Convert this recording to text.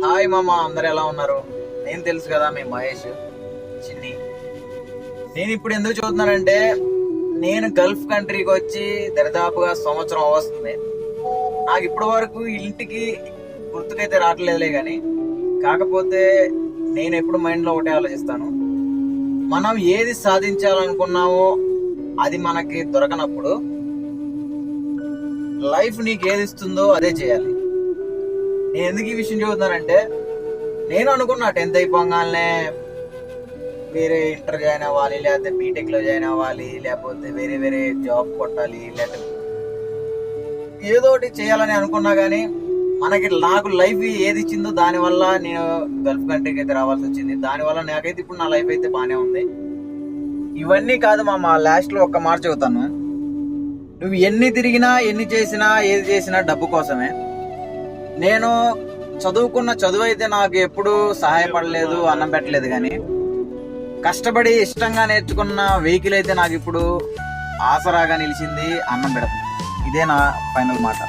Hi మామ, అందరు ఎలా ఉన్నారు? నేను తెలుసు కదా, మీ మహేష్ చిన్ని. నేను ఇప్పుడు ఎందుకు చూస్తున్నానంటే, నేను గల్ఫ్ కంట్రీకి వచ్చి దరిదాపుగా సంవత్సరం వస్తుంది. నాకు ఇప్పటి వరకు ఇంటికి గుర్తుకైతే రావట్లేదులే కానీ, కాకపోతే నేను ఎప్పుడు మైండ్లో ఒకటే ఆలోచిస్తాను, మనం ఏది సాధించాలనుకున్నామో అది మనకి దొరకనప్పుడు లైఫ్ నీకు ఏది ఇస్తుందో అదే చేయాలి. నేను ఎందుకు ఈ విషయం చెబుతున్నానంటే, నేను అనుకున్నా 10th అయిపోగానే వేరే ఇంటర్ జాయిన్ అవ్వాలి, లేకపోతే బీటెక్లో జాయిన్ అవ్వాలి, లేకపోతే వేరే వేరే జాబ్ కొట్టాలి, లేకపోతే ఏదో ఒకటి చేయాలని అనుకున్నా కానీ నాకు లైఫ్ ఏది ఇచ్చిందో దానివల్ల నేను గల్ఫ్ కంట్రీకి అయితే రావాల్సి వచ్చింది. దానివల్ల నాకైతే ఇప్పుడు నా లైఫ్ అయితే బాగానే ఉంది. ఇవన్నీ కాదు మా లాస్ట్లో ఒక్క మాట చెబుతాను, నువ్వు ఎన్ని తిరిగినా ఎన్ని చేసినా ఏది చేసినా డబ్బు కోసమే. నేను చదువుకున్న చదువు అయితే నాకు ఎప్పుడు సహాయపడలేదు, అన్నం పెట్టలేదు. కానీ కష్టపడి ఇష్టంగా నేర్చుకున్న వెహికల్ అయితే నాకు ఇప్పుడు ఆసరాగా నిలిచింది, అన్నం పెడుతుంది. ఇదే నా ఫైనల్ మాట.